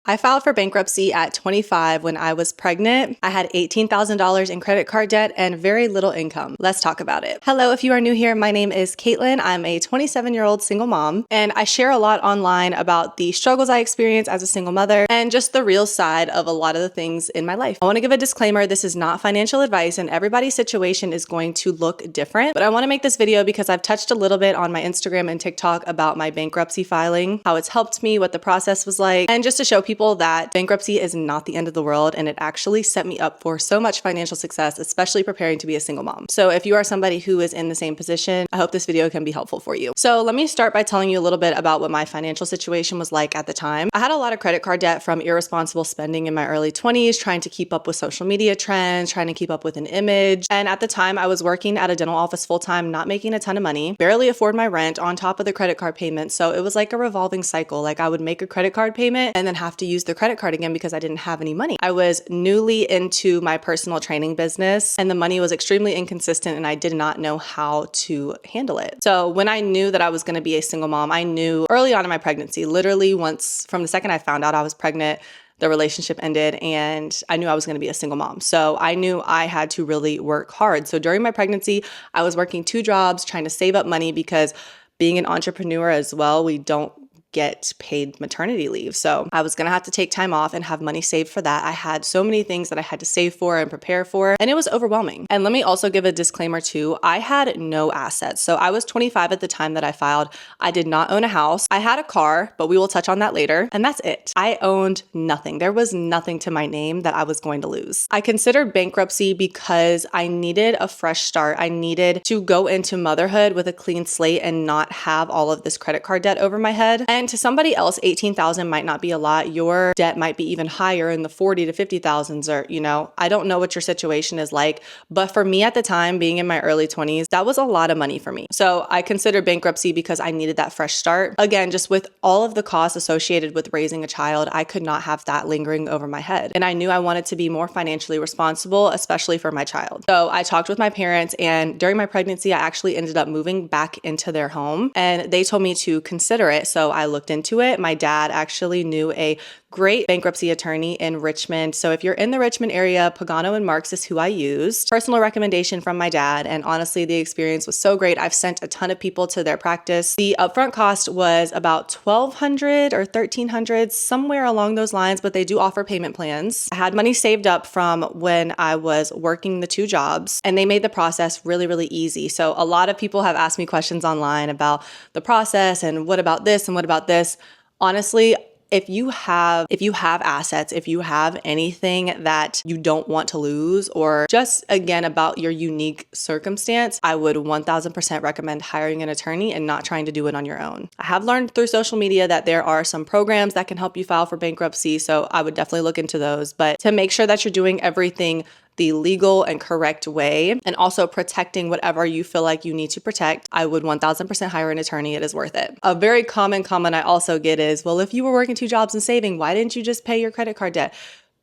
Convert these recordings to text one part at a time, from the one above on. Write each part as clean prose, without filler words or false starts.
I filed for bankruptcy at 25 when I was pregnant. I had $18,000 in credit card debt and very little income. Let's talk about it. Hello, if you are new here, my name is Caitlin. I'm a 27-year-old single mom, and I share a lot online about the struggles I experience as a single mother and just the real side of a lot of the things in my life. I want to give a disclaimer. This is not financial advice, and everybody's situation is going to look different, but I want to make this video because I've touched a little bit on my Instagram and TikTok about my bankruptcy filing, how it's helped me, what the process was like, and just to show people that bankruptcy is not the end of the world, and it actually set me up for so much financial success, especially preparing to be a single mom. So if you are somebody who is in the same position, I hope this video can be helpful for you. So let me start by telling you a little bit about what my financial situation was like at the time. I had a lot of credit card debt from irresponsible spending in my early 20s, trying to keep up with social media trends, trying to keep up with an image. And at the time I was working at a dental office full-time, not making a ton of money, barely afford my rent on top of the credit card payment. So it was like a revolving cycle. Like I would make a credit card payment and then have to use the credit card again because I didn't have any money. I was newly into my personal training business and the money was extremely inconsistent and I did not know how to handle it. So when I knew that I was going to be a single mom, I knew early on in my pregnancy, literally once from the second I found out I was pregnant, the relationship ended and I knew I was going to be a single mom. So I knew I had to really work hard. So during my pregnancy, I was working 2 jobs, trying to save up money because being an entrepreneur as well, we don't get paid maternity leave. So I was gonna have to take time off and have money saved for that. I had so many things that I had to save for and prepare for, and it was overwhelming. And let me also give a disclaimer too. I had no assets. So I was 25 at the time that I filed. I did not own a house. I had a car, but we will touch on that later. And that's it. I owned nothing. There was nothing to my name that I was going to lose. I considered bankruptcy because I needed a fresh start. I needed to go into motherhood with a clean slate and not have all of this credit card debt over my head. And to somebody else, 18,000 might not be a lot. Your debt might be even higher in the 40 to 50,000s, or, I don't know what your situation is like. But for me at the time, being in my early 20s, that was a lot of money for me. So I considered bankruptcy because I needed that fresh start. Again, just with all of the costs associated with raising a child, I could not have that lingering over my head. And I knew I wanted to be more financially responsible, especially for my child. So I talked with my parents, and during my pregnancy, I actually ended up moving back into their home and they told me to consider it. So I looked into it. My dad actually knew a great bankruptcy attorney in Richmond. So if you're in the Richmond area, Pagano and Marks is who I used. Personal recommendation from my dad. And honestly, the experience was so great. I've sent a ton of people to their practice. The upfront cost was about $1,200 or $1,300, somewhere along those lines, but they do offer payment plans. I had money saved up from when I was working the 2 jobs, and they made the process really, really easy. So a lot of people have asked me questions online about the process and what about this and what about this. Honestly, if you have assets, if you have anything that you don't want to lose, or just again about your unique circumstance, I would 1000% recommend hiring an attorney and not trying to do it on your own. I have learned through social media that there are some programs that can help you file for bankruptcy, so I would definitely look into those. But to make sure that you're doing everything the legal and correct way, and also protecting whatever you feel like you need to protect, I would 1000% hire an attorney. It is worth it. A very common comment I also get is, well, if you were working 2 jobs and saving, why didn't you just pay your credit card debt?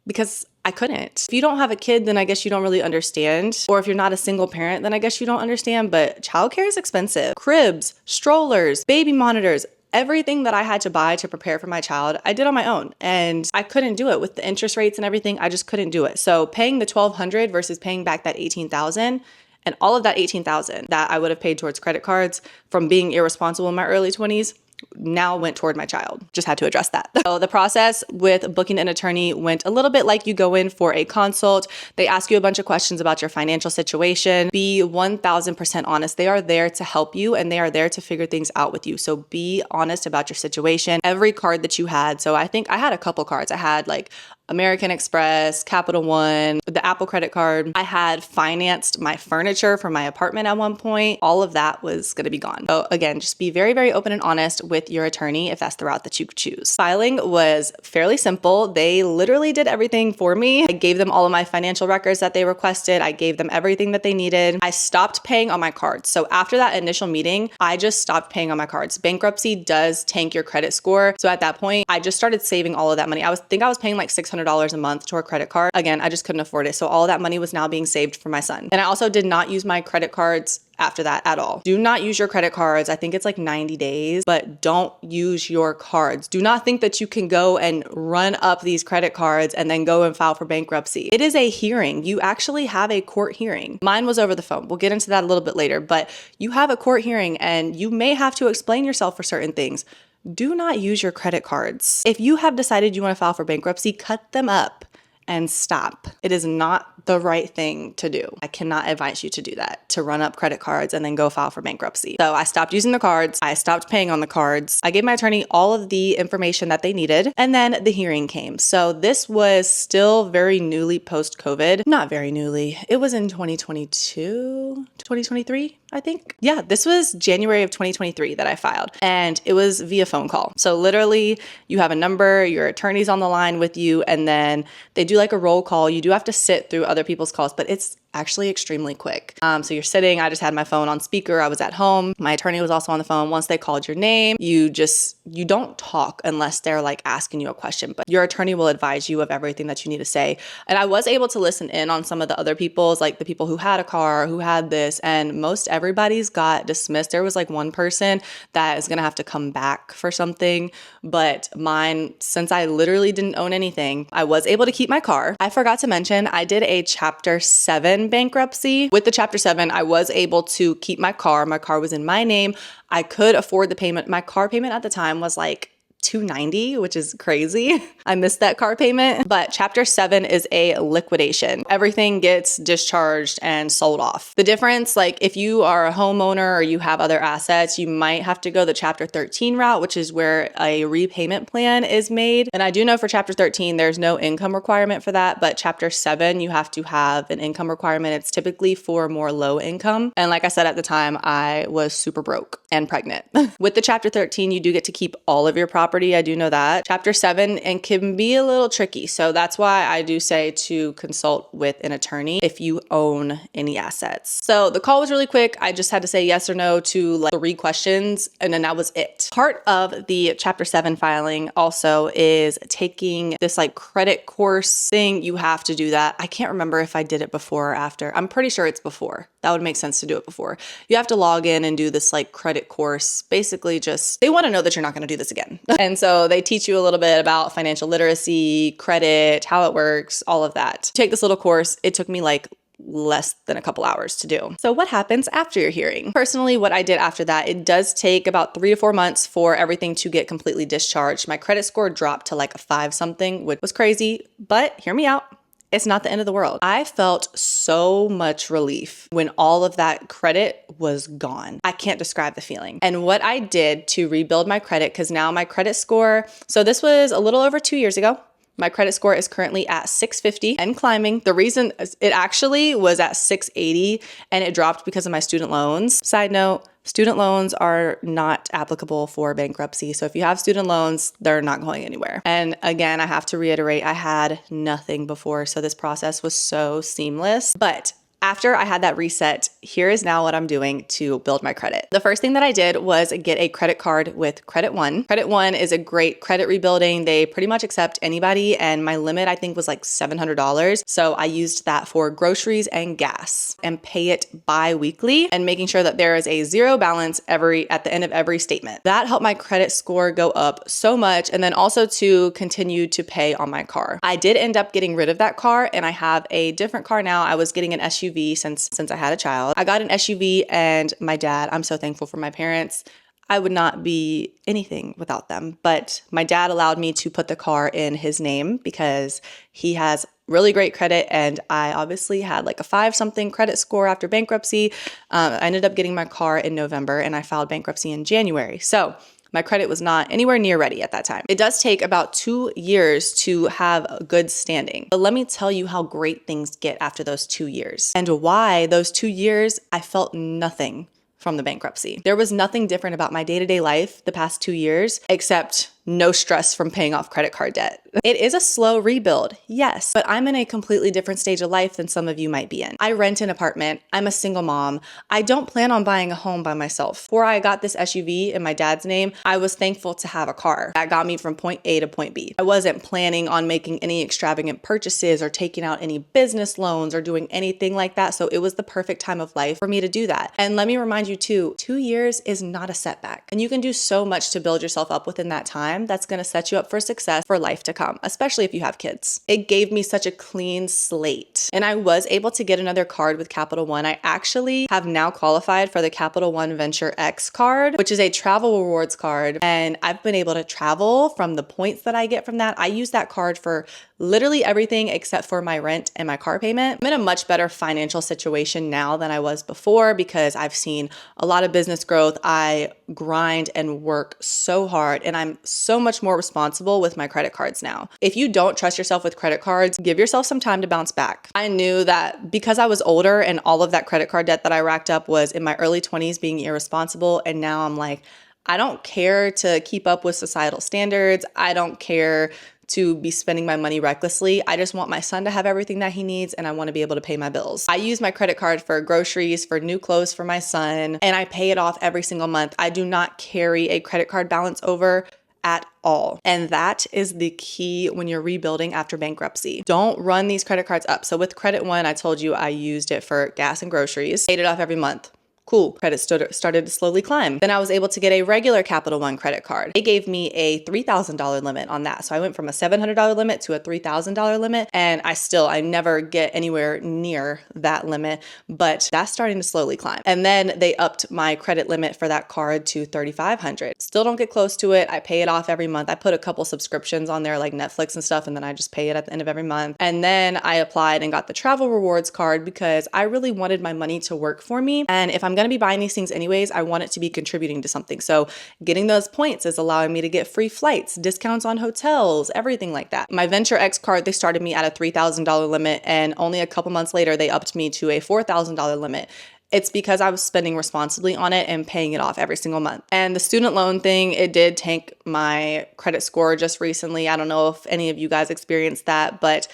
Because I couldn't. If you don't have a kid, then I guess you don't really understand. Or if you're not a single parent, then I guess you don't understand. But childcare is expensive. Cribs, strollers, baby monitors, everything that I had to buy to prepare for my child, I did on my own. And I couldn't do it with the interest rates and everything. I just couldn't do it. So paying the $1,200 versus paying back that $18,000, and all of that $18,000 that I would have paid towards credit cards from being irresponsible in my early 20s, now went toward my child. Just had to address that. So the process with booking an attorney went a little bit like you go in for a consult. They ask you a bunch of questions about your financial situation. Be 1000% honest. They are there to help you and they are there to figure things out with you. So be honest about your situation. Every card that you had. So I think I had a couple cards. I had like American Express, Capital One, the Apple credit card. I had financed my furniture for my apartment at one point. All of that was going to be gone. So again, just be very, very open and honest with your attorney if that's the route that you choose. Filing was fairly simple. They literally did everything for me. I gave them all of my financial records that they requested. I gave them everything that they needed. I stopped paying on my cards. So after that initial meeting, I just stopped paying on my cards. Bankruptcy does tank your credit score. So at that point, I just started saving all of that money. I was paying like $600 $500 a month to her credit card. Again, I just couldn't afford it. So all of that money was now being saved for my son. And I also did not use my credit cards after that at all. Do not use your credit cards. I think it's like 90 days, but don't use your cards. Do not think that you can go and run up these credit cards and then go and file for bankruptcy. It is a hearing. You actually have a court hearing. Mine was over the phone. We'll get into that a little bit later, but you have a court hearing and you may have to explain yourself for certain things. Do not use your credit cards. If you have decided you want to file for bankruptcy, cut them up and stop. It is not the right thing to do. I cannot advise you to do that, to run up credit cards and then go file for bankruptcy. So I stopped using the cards. I stopped paying on the cards. I gave my attorney all of the information that they needed, and then the hearing came. So this was still very newly post-COVID. Not very newly. It was in 2022, 2023, I think. Yeah, this was January of 2023 that I filed, and it was via phone call. So literally you have a number, your attorney's on the line with you, and then they do like a roll call. You do have to sit through other people's calls, but it's actually extremely quick. So you're sitting, I just had my phone on speaker. I was at home. My attorney was also on the phone. Once they called your name, you don't talk unless they're like asking you a question, but your attorney will advise you of everything that you need to say. And I was able to listen in on some of the other people's, like the people who had a car, who had this, and most everybody's got dismissed. There was like one person that is going to have to come back for something, but mine, since I literally didn't own anything, I was able to keep my car. I forgot to mention, I did a Chapter 7 bankruptcy. With the Chapter 7, I was able to keep my car. My car was in my name. I could afford the payment. My car payment at the time was like $290, which is crazy. I missed that car payment, but Chapter 7 is a liquidation. Everything gets discharged and sold off. The difference, like if you are a homeowner or you have other assets, you might have to go the Chapter 13 route, which is where a repayment plan is made. And I do know for Chapter 13, there's no income requirement for that, but Chapter 7, you have to have an income requirement. It's typically for more low income. And like I said at the time, I was super broke and pregnant. With the Chapter 13, you do get to keep all of your property. I do know that. Chapter 7 and can be a little tricky. So that's why I do say to consult with an attorney if you own any assets. So the call was really quick. I just had to say yes or no to like 3 questions, and then that was it. Part of the Chapter 7 filing also is taking this like credit course thing. You have to do that. I can't remember if I did it before or after. I'm pretty sure it's before. That would make sense to do it before. You have to log in and do this like credit course. Basically just, they want to know that you're not going to do this again. And so they teach you a little bit about financial literacy, credit, how it works, all of that. To take this little course, it took me like less than a couple hours to do. So what happens after your hearing? Personally, what I did after that, it does take about 3 to 4 months for everything to get completely discharged. My credit score dropped to like a 5 something, which was crazy, but hear me out. It's not the end of the world. I felt so much relief when all of that credit was gone. I can't describe the feeling. And what I did to rebuild my credit, because now my credit score, so this was a little over 2 years ago. My credit score is currently at 650 and climbing. The reason it actually was at 680 and it dropped because of my student loans. Side note, student loans are not applicable for bankruptcy. So if you have student loans, they're not going anywhere. And again, I have to reiterate, I had nothing before. So this process was so seamless. But after I had that reset, here is now what I'm doing to build my credit. The first thing that I did was get a credit card with Credit One. Credit One is a great credit rebuilding. They pretty much accept anybody, and my limit I think was like $700. So I used that for groceries and gas and pay it bi-weekly and making sure that there is a zero balance at the end of every statement. That helped my credit score go up so much, and then also to continue to pay on my car. I did end up getting rid of that car and I have a different car now. I was getting an SUV since I had a child. I got an SUV, and my dad, I'm so thankful for my parents. I would not be anything without them, but my dad allowed me to put the car in his name because he has really great credit, and I obviously had like a 5 something credit score after bankruptcy. I ended up getting my car in November and I filed bankruptcy in January. So my credit was not anywhere near ready at that time. It does take about 2 years to have a good standing. But let me tell you how great things get after those 2 years and why those 2 years I felt nothing from the bankruptcy. There was nothing different about my day-to-day life the past 2 years except no stress from paying off credit card debt. It is a slow rebuild, yes, but I'm in a completely different stage of life than some of you might be in. I rent an apartment. I'm a single mom. I don't plan on buying a home by myself. Before I got this SUV in my dad's name, I was thankful to have a car. That got me from point A to point B. I wasn't planning on making any extravagant purchases or taking out any business loans or doing anything like that. So it was the perfect time of life for me to do that. And let me remind you too, 2 years is not a setback. And you can do so much to build yourself up within that time that's going to set you up for success for life to come, especially if you have kids. It gave me such a clean slate. And I was able to get another card with Capital One. I actually have now qualified for the Capital One Venture X card, which is a travel rewards card. And I've been able to travel from the points that I get from that. I use that card for literally everything except for my rent and my car payment. I'm in a much better financial situation now than I was before because I've seen a lot of business growth. I grind and work so hard, and I'm so much more responsible with my credit cards now. If you don't trust yourself with credit cards, give yourself some time to bounce back. I knew that because I was older and all of that credit card debt that I racked up was in my early 20s being irresponsible, and now I'm like, I don't care to keep up with societal standards. I don't care to be spending my money recklessly. I just want my son to have everything that he needs, and I want to be able to pay my bills. I use my credit card for groceries, for new clothes for my son, and I pay it off every single month. I do not carry a credit card balance over at all. And that is the key when you're rebuilding after bankruptcy. Don't run these credit cards up. So with Credit One, I told you I used it for gas and groceries, paid it off every month. Cool. Credit started to slowly climb. Then I was able to get a regular Capital One credit card. It gave me a $3,000 limit on that. So I went from a $700 limit to a $3,000 limit. And I never get anywhere near that limit, but that's starting to slowly climb. And then they upped my credit limit for that card to $3,500. Still don't get close to it. I pay it off every month. I put a couple subscriptions on there like Netflix and stuff, and then I just pay it at the end of every month. And then I applied and got the travel rewards card because I really wanted my money to work for me. And if I'm going to be buying these things anyways, I want it to be contributing to something. So getting those points is allowing me to get free flights, discounts on hotels, everything like that. My Venture X card, they started me at a $3,000 limit, and only a couple months later, they upped me to a $4,000 limit. It's because I was spending responsibly on it and paying it off every single month. And the student loan thing, it did tank my credit score just recently. I don't know if any of you guys experienced that, but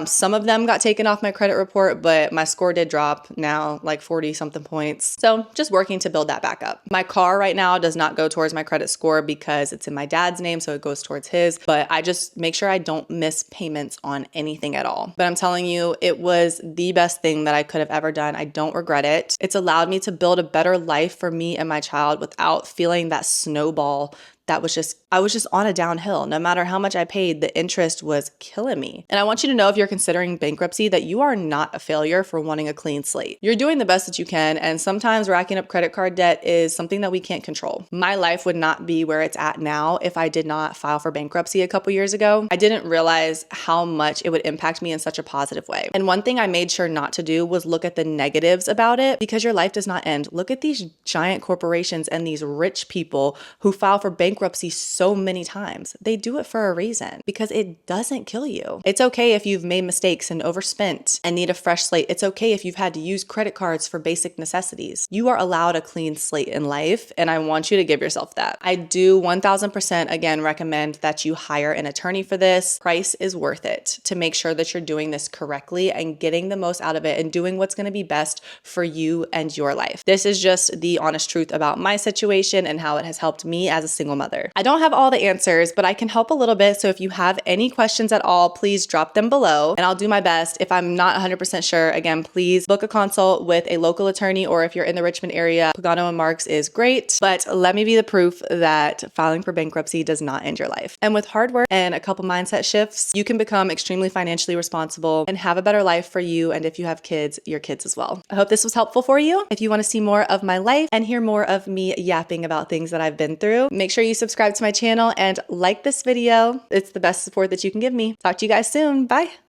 some of them got taken off my credit report, but my score did drop now like 40 something points. So just working to build that back up. My car right now does not go towards my credit score because it's in my dad's name, so it goes towards his, but I just make sure I don't miss payments on anything at all. But I'm telling you, it was the best thing that I could have ever done. I don't regret it. It's allowed me to build a better life for me and my child without feeling that snowball I was just on a downhill. No matter how much I paid, the interest was killing me. And I want you to know, if you're considering bankruptcy, that you are not a failure for wanting a clean slate. You're doing the best that you can, and sometimes racking up credit card debt is something that we can't control. My life would not be where it's at now if I did not file for bankruptcy a couple years ago. I didn't realize how much it would impact me in such a positive way. And one thing I made sure not to do was look at the negatives about it, because your life does not end. Look at these giant corporations and these rich people who file for bankruptcy so many times. They do it for a reason, because it doesn't kill you. It's okay if you've made mistakes and overspent and need a fresh slate. It's okay if you've had to use credit cards for basic necessities. You are allowed a clean slate in life, and I want you to give yourself that. I do 1000% again recommend that you hire an attorney for this. Price is worth it to make sure that you're doing this correctly and getting the most out of it and doing what's going to be best for you and your life. This is just the honest truth about my situation and how it has helped me as a single mother. I don't have all the answers, but I can help a little bit. So if you have any questions at all, please drop them below and I'll do my best. If I'm not 100% sure, again, please book a consult with a local attorney, or if you're in the Richmond area, Pagano and Marks is great. But let me be the proof that filing for bankruptcy does not end your life. And with hard work and a couple mindset shifts, you can become extremely financially responsible and have a better life for you, and if you have kids, your kids as well. I hope this was helpful for you. If you want to see more of my life and hear more of me yapping about things that I've been through, make sure you subscribe to my channel and like this video. It's the best support that you can give me. Talk to you guys soon. Bye.